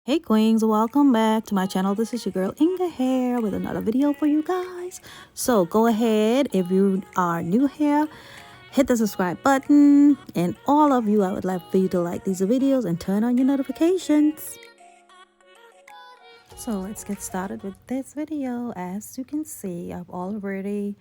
Hey queens, welcome back to my channel. This is your girl Inga here with another video for you guys. So go ahead, if you are new here, hit the subscribe button, and all of you, I would love for you to like these videos and turn on your notifications. So let's get started with this video. As you can see, I've already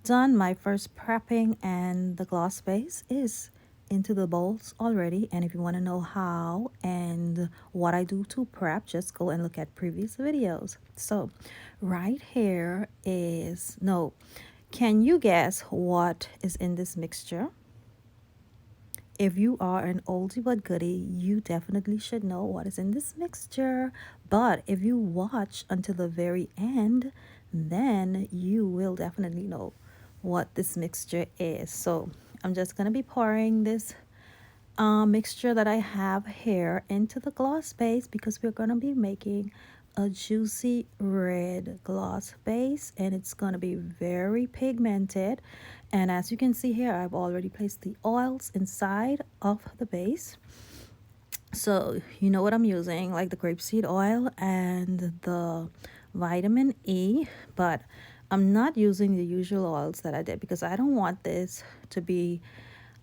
done my first prepping, and the gloss base is into the bowls already. And if you want to know how and what I do to prep, just go and look at previous videos. So right here is, no, can you guess what is in this mixture? If you are an oldie but goodie, you definitely should know what is in this mixture. But if you watch until the very end, then you will definitely know what this mixture is. So I'm just going to be pouring this mixture that I have here into the gloss base, because we're going to be making a juicy red gloss base, and it's going to be very pigmented. And as you can see here, I've already placed the oils inside of the base. So you know what I'm using, like the grapeseed oil and the vitamin E, but I'm not using the usual oils that I did, because I don't want this to be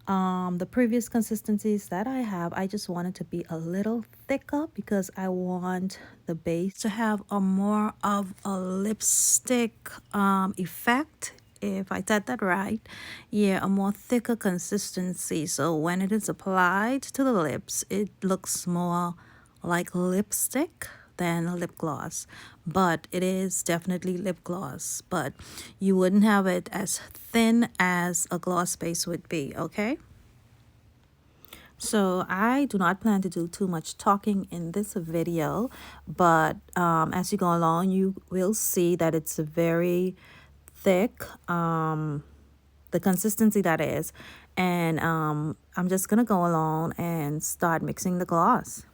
the previous consistencies that I have. I just want it to be a little thicker, because I want the base to have a more of a lipstick effect, if I said that right. Yeah, a more thicker consistency, so when it is applied to the lips, it looks more like lipstick than lip gloss. But it is definitely lip gloss, but you wouldn't have it as thin as a gloss base would be. Okay, so I do not plan to do too much talking in this video, but as you go along, you will see that it's very thick, the consistency that is. And I'm just gonna go along and start mixing the gloss.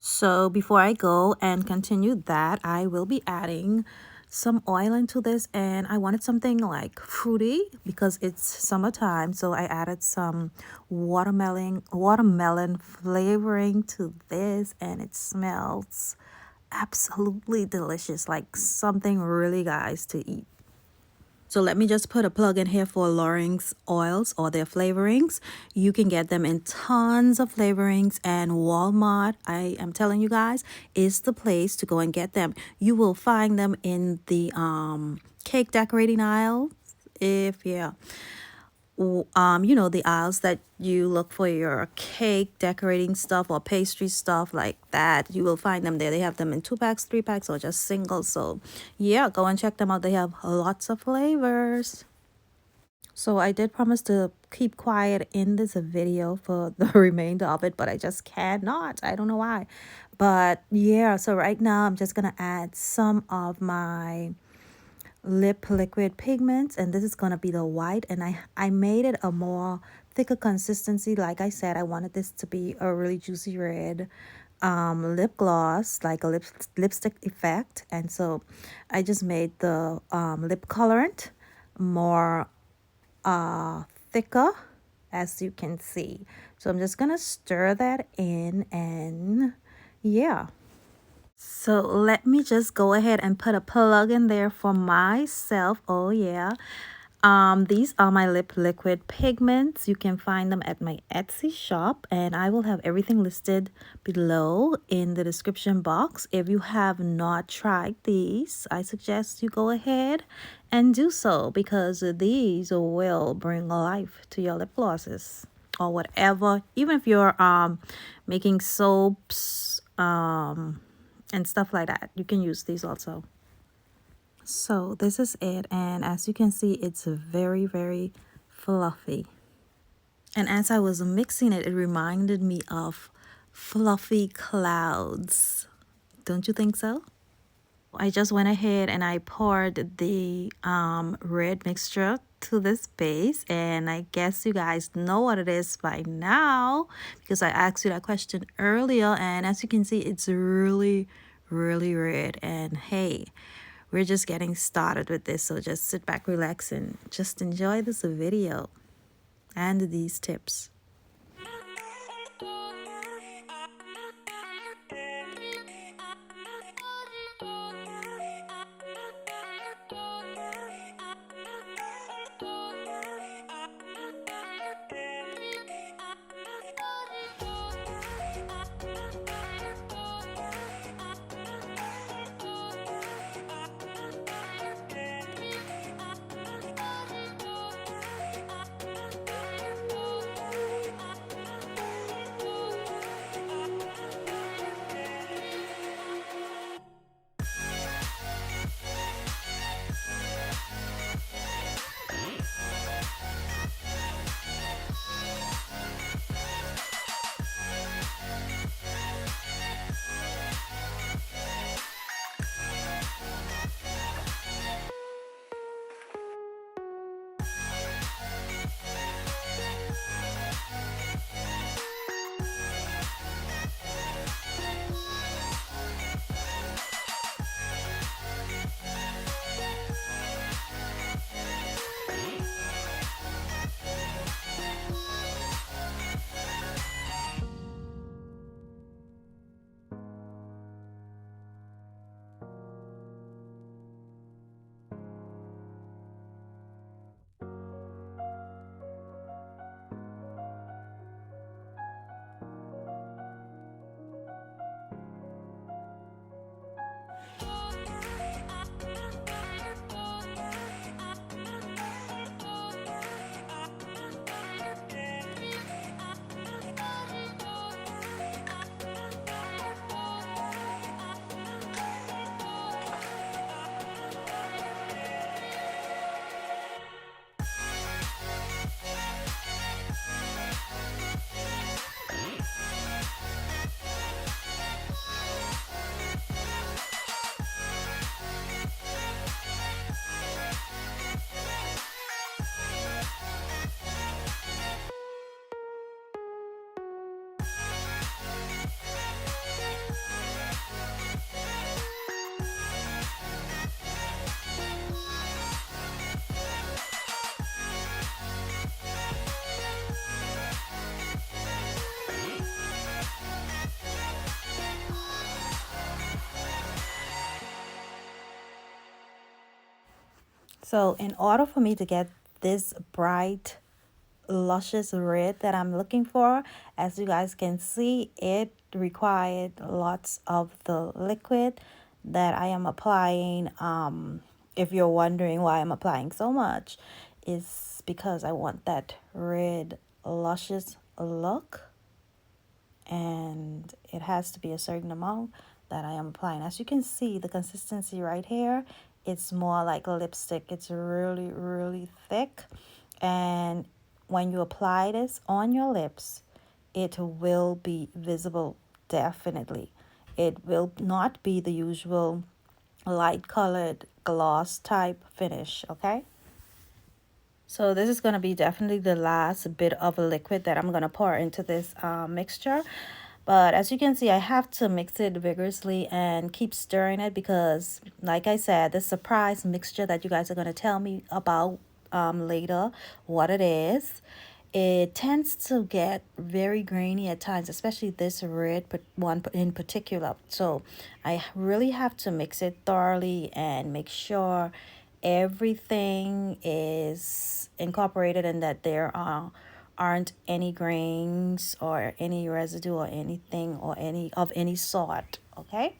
So before I go and continue that, I will be adding some oil into this, and I wanted something like fruity because it's summertime, so I added some watermelon flavoring to this, and it smells absolutely delicious, like something really guys to eat. So let me just put a plug in here for Loring's oils or their flavorings. You can get them in tons of flavorings, and Walmart, I am telling you guys, is the place to go and get them. You will find them in the cake decorating aisle. If yeah, you know, the aisles that you look for your cake decorating stuff or pastry stuff like that, you will find them there. They have them in 2 packs, 3 packs, or just singles. So yeah, go and check them out. They have lots of flavors. So I did promise to keep quiet in this video for the remainder of it, but I just cannot. I don't know why. But yeah, so right now I'm just gonna add some of my lip liquid pigments, and this is going to be the white, and I made it a more thicker consistency. Like I said, I wanted this to be a really juicy red lip gloss, like a lipstick effect. And so I just made the lip colorant more thicker, as you can see. So I'm just gonna stir that in, and yeah. So let me just go ahead and put a plug in there for myself. Oh yeah. These are my lip liquid pigments. You can find them at my Etsy shop, and I will have everything listed below in the description box. If you have not tried these, I suggest you go ahead and do so, because these will bring life to your lip glosses or whatever. Even if you're making soaps, and stuff like that, you can use these also. So this is it, and as you can see, it's very, very fluffy. And as I was mixing it, it reminded me of fluffy clouds. Don't you think so? I just went ahead and I poured the red mixture to this base, and I guess you guys know what it is by now, because I asked you that question earlier. And as you can see, it's really, really red. And hey, we're just getting started with this, so just sit back, relax, and just enjoy this video and these tips. So in order for me to get this bright luscious red that I'm looking for, as you guys can see, it required lots of the liquid that I am applying. If you're wondering why I'm applying so much, is because I want that red luscious look, and it has to be a certain amount that I am applying. As you can see, the consistency right here, it's more like lipstick. It's really, really thick, and when you apply this on your lips, it will be visible, definitely. It will not be the usual light colored gloss type finish, okay? So this is going to be definitely the last bit of liquid that I'm going to pour into this mixture. But as you can see, I have to mix it vigorously and keep stirring it because, like I said, the surprise mixture that you guys are going to tell me about later, what it is, it tends to get very grainy at times, especially this red one in particular. So I really have to mix it thoroughly and make sure everything is incorporated and that there aren't any grains or any residue or anything or any sort, okay?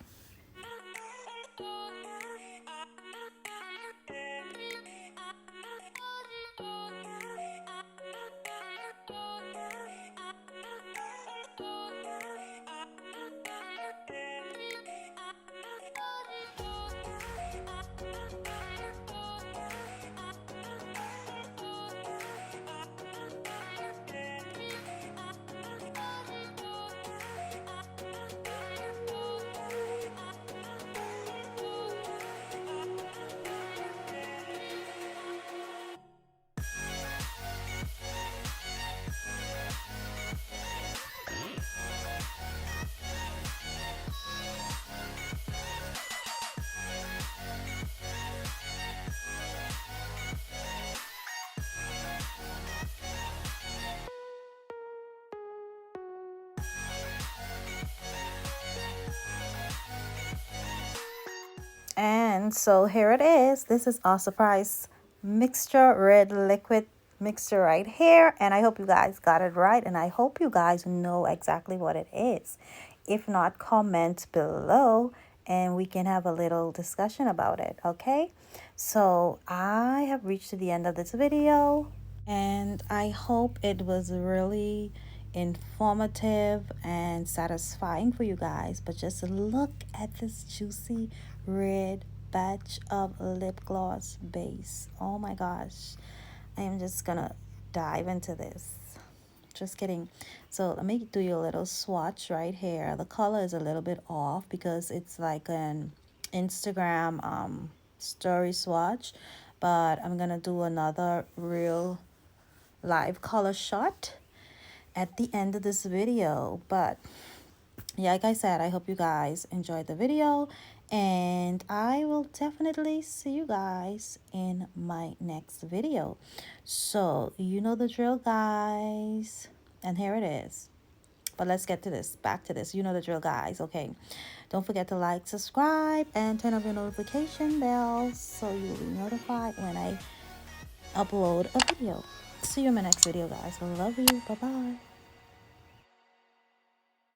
And so here it is. This is our surprise mixture, red liquid mixture right here. And I hope you guys got it right. And I hope you guys know exactly what it is. If not, comment below and we can have a little discussion about it, okay? So I have reached to the end of this video, and I hope it was really informative and satisfying for you guys. But just look at this juicy red batch of lip gloss base. Oh my gosh, I am just gonna dive into this. Just kidding. So let me do you a little swatch right here. The color is a little bit off because it's like an Instagram story swatch, but I'm gonna do another real live color shot at the end of this video. But yeah, like I said, I hope you guys enjoyed the video, and I will definitely see you guys in my next video. So you know the drill, guys, and here it is. But let's get to this, back to this. You know the drill, guys. Okay, don't forget to like, subscribe, and turn on your notification bell so you will be notified when I upload a video. See you in my next video, guys. I love you. Bye bye.